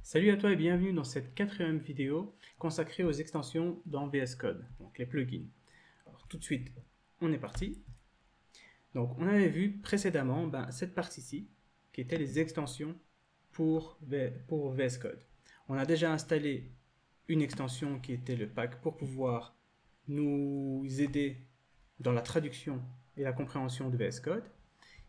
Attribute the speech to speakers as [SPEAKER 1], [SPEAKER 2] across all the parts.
[SPEAKER 1] Salut à toi et bienvenue dans cette quatrième vidéo consacrée aux extensions dans VS Code, donc les plugins. Alors tout de suite, on est parti. Donc on avait vu précédemment cette partie-ci, qui était les extensions pour VS Code. On a déjà installé une extension qui était le pack pour pouvoir nous aider dans la traduction et la compréhension de VS Code.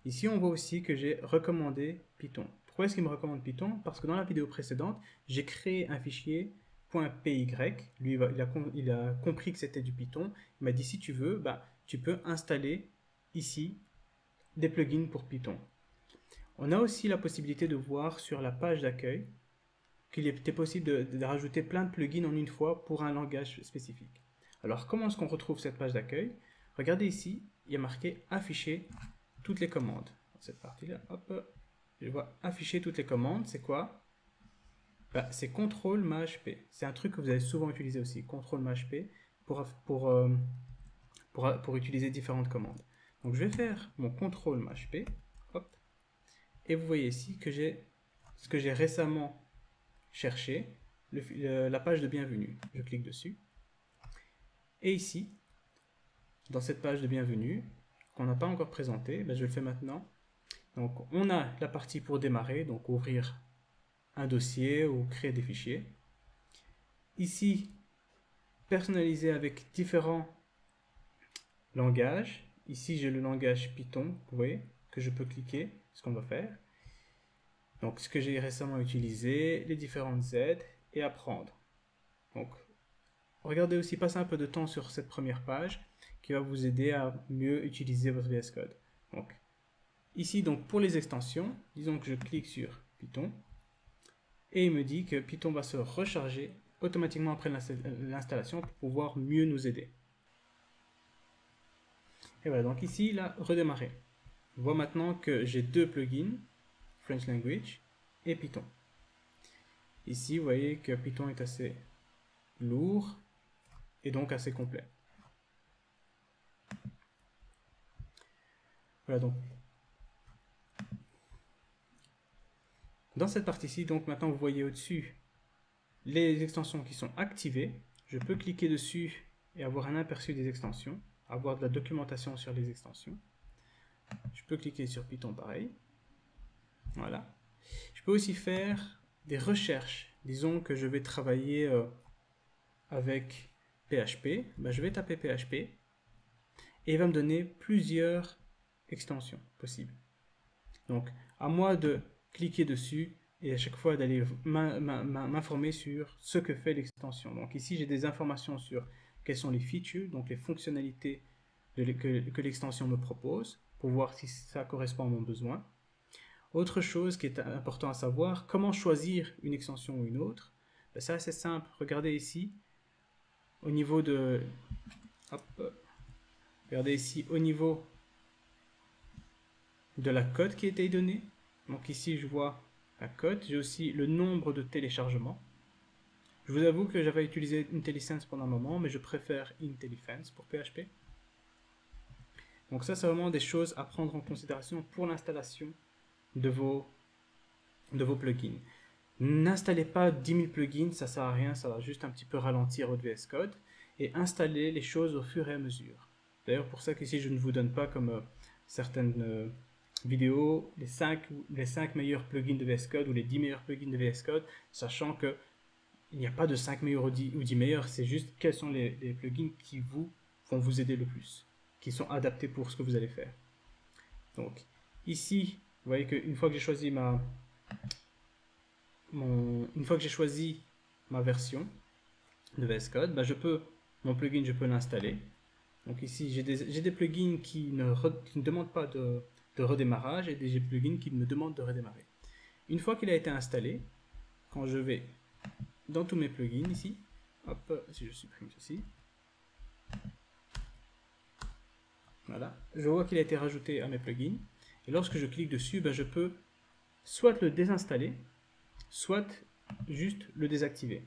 [SPEAKER 1] Ici, on voit aussi que j'ai recommandé Python. Pourquoi est-ce qu'il me recommande Python? Parce que dans la vidéo précédente, j'ai créé un fichier .py. Lui, il a compris que c'était du Python. Il m'a dit, si tu veux, tu peux installer ici des plugins pour Python. On a aussi la possibilité de voir sur la page d'accueil qu'il était possible de rajouter plein de plugins en une fois pour un langage spécifique. Alors, comment est-ce qu'on retrouve cette page d'accueil? Regardez ici, il y a marqué afficher toutes les commandes. Dans cette partie-là, hop, je vois afficher toutes les commandes. C'est quoi? C'est CTRL-MAHP. C'est un truc que vous allez souvent utiliser aussi, CTRL-MAHP, pour utiliser différentes commandes. Donc je vais faire mon CTRL-MAHP, hop, et vous voyez ici que j'ai ce que j'ai récemment cherché, la page de bienvenue. Je clique dessus. Et ici, dans cette page de bienvenue, qu'on n'a pas encore présentée, je le fais maintenant. Donc on a la partie pour démarrer, donc ouvrir un dossier ou créer des fichiers. Ici, personnaliser avec différents langages. Ici, j'ai le langage Python, vous voyez, que je peux cliquer, ce qu'on va faire. Donc ce que j'ai récemment utilisé, les différentes aides et apprendre. Donc regardez aussi, passez un peu de temps sur cette première page qui va vous aider à mieux utiliser votre VS Code. Donc ici, donc pour les extensions, disons que je clique sur Python et il me dit que Python va se recharger automatiquement après l'installation pour pouvoir mieux nous aider. Et voilà, donc ici, il a redémarré. On voit maintenant que j'ai deux plugins, French Language et Python. Ici, vous voyez que Python est assez lourd et donc assez complet. Voilà donc. Dans cette partie-ci, donc maintenant vous voyez au-dessus les extensions qui sont activées. Je peux cliquer dessus et avoir un aperçu des extensions, avoir de la documentation sur les extensions. Je peux cliquer sur Python pareil. Voilà. Je peux aussi faire des recherches. Disons que je vais travailler avec PHP. Je vais taper PHP et il va me donner plusieurs extensions possibles. Donc, à moi de cliquer dessus et à chaque fois d'aller m'informer sur ce que fait l'extension. Donc ici, j'ai des informations sur quelles sont les features, donc les fonctionnalités que l'extension me propose, pour voir si ça correspond à mon besoin. Autre chose qui est important à savoir, comment choisir une extension ou une autre. C'est assez simple. Regardez ici, au niveau de... Hop, regardez ici, au niveau de la cote qui a été donnée. Donc ici, je vois la cote. J'ai aussi le nombre de téléchargements. Je vous avoue que j'avais utilisé IntelliSense pendant un moment, mais je préfère IntelliFans pour PHP. Donc ça, c'est vraiment des choses à prendre en considération pour l'installation de vos plugins. N'installez pas 10 000 plugins, ça ne sert à rien, ça va juste un petit peu ralentir votre VS Code. Et installez les choses au fur et à mesure. D'ailleurs, pour ça qu'ici, je ne vous donne pas comme certaines... vidéo, les 5 meilleurs plugins de VS Code ou les 10 meilleurs plugins de VS Code, sachant que il n'y a pas de 5 meilleurs ou 10 meilleurs, c'est juste quels sont les plugins qui vont vous aider le plus, qui sont adaptés pour ce que vous allez faire. Donc ici, vous voyez qu'une fois que j'ai choisi ma version de VS Code, mon plugin, je peux l'installer. Donc ici, j'ai des plugins qui ne demandent pas de redémarrage et des plugins qui me demandent de redémarrer. Une fois qu'il a été installé, quand je vais dans tous mes plugins ici, hop, si je supprime ceci, voilà, je vois qu'il a été rajouté à mes plugins. Et lorsque je clique dessus, je peux soit le désinstaller, soit juste le désactiver.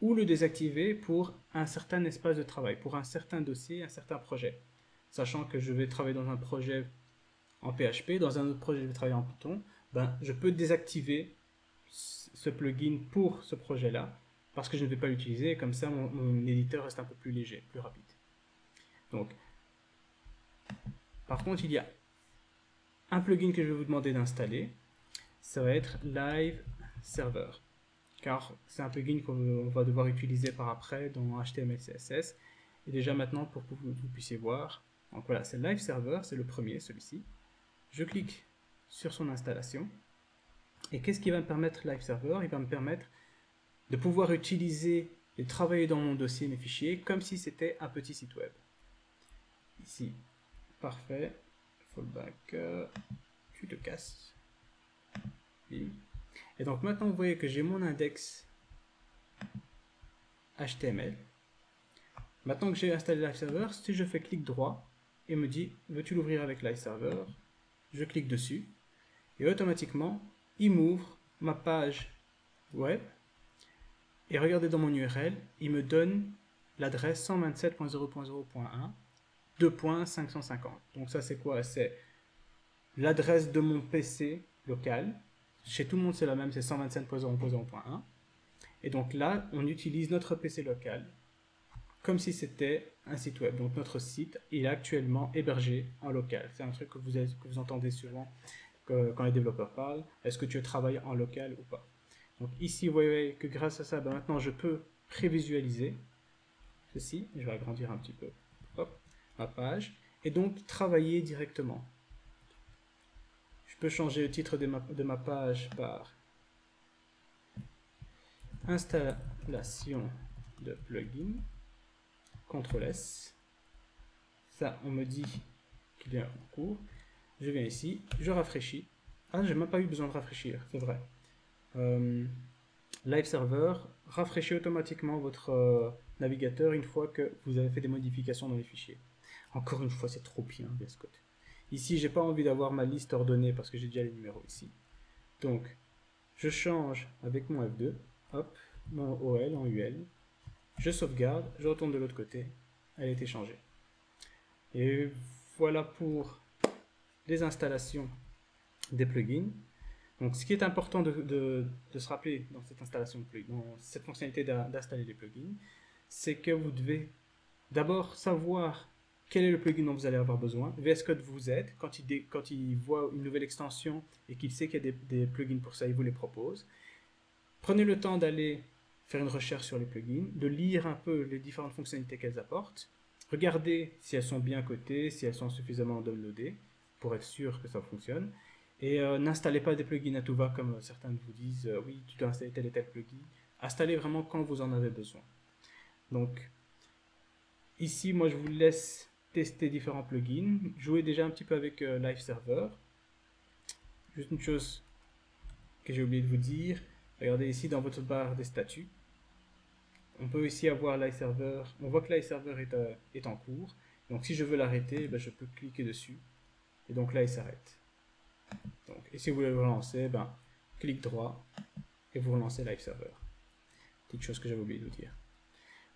[SPEAKER 1] Ou le désactiver pour un certain espace de travail, pour un certain dossier, un certain projet. Sachant que je vais travailler dans un projet en PHP, dans un autre projet je vais travailler en Python, je peux désactiver ce plugin pour ce projet-là, parce que je ne vais pas l'utiliser, comme ça mon éditeur reste un peu plus léger, plus rapide. Donc, par contre, il y a un plugin que je vais vous demander d'installer, ça va être Live Server, car c'est un plugin qu'on va devoir utiliser par après dans HTML, CSS, et déjà maintenant pour que vous puissiez voir. Donc voilà, c'est Live Server, c'est le premier, celui-ci. Je clique sur son installation, et qu'est-ce qui va me permettre Live Server? Il va me permettre de pouvoir utiliser et travailler dans mon dossier, mes fichiers, comme si c'était un petit site web. Ici, parfait, fallback, tu te casses. Et donc maintenant, vous voyez que j'ai mon index HTML. Maintenant que j'ai installé Live Server, si je fais clic droit, il me dit, veux-tu l'ouvrir avec Live Server? Je clique dessus, et automatiquement, il m'ouvre ma page web. Et regardez dans mon URL, il me donne l'adresse 127.0.0.1 2.550. Donc ça c'est quoi? C'est l'adresse de mon PC local. Chez tout le monde c'est la même, c'est 127.0.0.1. Et donc là, on utilise notre PC local comme si c'était un site web. Donc notre site, il est actuellement hébergé en local. C'est un truc que vous entendez souvent quand les développeurs parlent. Est-ce que tu travailles en local ou pas? Donc ici, vous voyez que grâce à ça, maintenant je peux prévisualiser ceci. Je vais agrandir un petit peu. Hop, ma page. Et donc travailler directement. Je peux changer le titre de ma page par installation de plugin. CTRL S. Ça, on me dit qu'il est en cours. Je viens ici, je rafraîchis. Ah, j'ai même pas eu besoin de rafraîchir, c'est vrai. Live Server rafraîchit automatiquement votre navigateur une fois que vous avez fait des modifications dans les fichiers. Encore une fois, c'est trop bien, VS Code. Ici, j'ai pas envie d'avoir ma liste ordonnée parce que j'ai déjà les numéros ici. Donc, je change avec mon F2, hop, mon OL en UL. Je sauvegarde, je retourne de l'autre côté, elle a été changée. Et voilà pour les installations des plugins. Donc ce qui est important de se rappeler dans cette installation de plugins, dans cette fonctionnalité d'installer les plugins, c'est que vous devez d'abord savoir quel est le plugin dont vous allez avoir besoin. VS Code vous aide quand il voit une nouvelle extension et qu'il sait qu'il y a des plugins pour ça, il vous les propose. Prenez le temps d'aller faire une recherche sur les plugins, de lire un peu les différentes fonctionnalités qu'elles apportent, regardez si elles sont bien cotées, si elles sont suffisamment downloadées, pour être sûr que ça fonctionne, et n'installez pas des plugins à tout va comme certains vous disent, oui, tu dois installer tel et tel plugin. Installez vraiment quand vous en avez besoin. Donc, ici, moi, je vous laisse tester différents plugins, jouez déjà un petit peu avec Live Server. Juste une chose que j'ai oublié de vous dire, regardez ici dans votre barre des statuts, on peut ici avoir Live Server, on voit que Live Server est en cours, donc si je veux l'arrêter, je peux cliquer dessus, et donc là il s'arrête. Et si vous voulez le relancer, clic droit, et vous relancez Live Server. Petite chose que j'avais oublié de vous dire.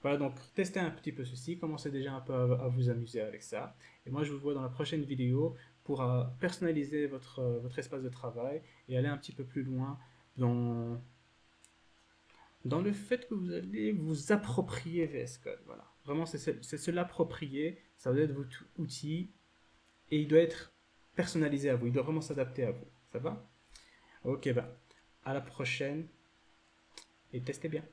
[SPEAKER 1] Voilà, donc testez un petit peu ceci, commencez déjà un peu à vous amuser avec ça, et moi je vous vois dans la prochaine vidéo pour personnaliser votre espace de travail, et aller un petit peu plus loin dans le fait que vous allez vous approprier VS Code. Voilà. Vraiment, c'est se l'approprier. Ça doit être votre outil et il doit être personnalisé à vous. Il doit vraiment s'adapter à vous. Ça va? Ok, à la prochaine et testez bien.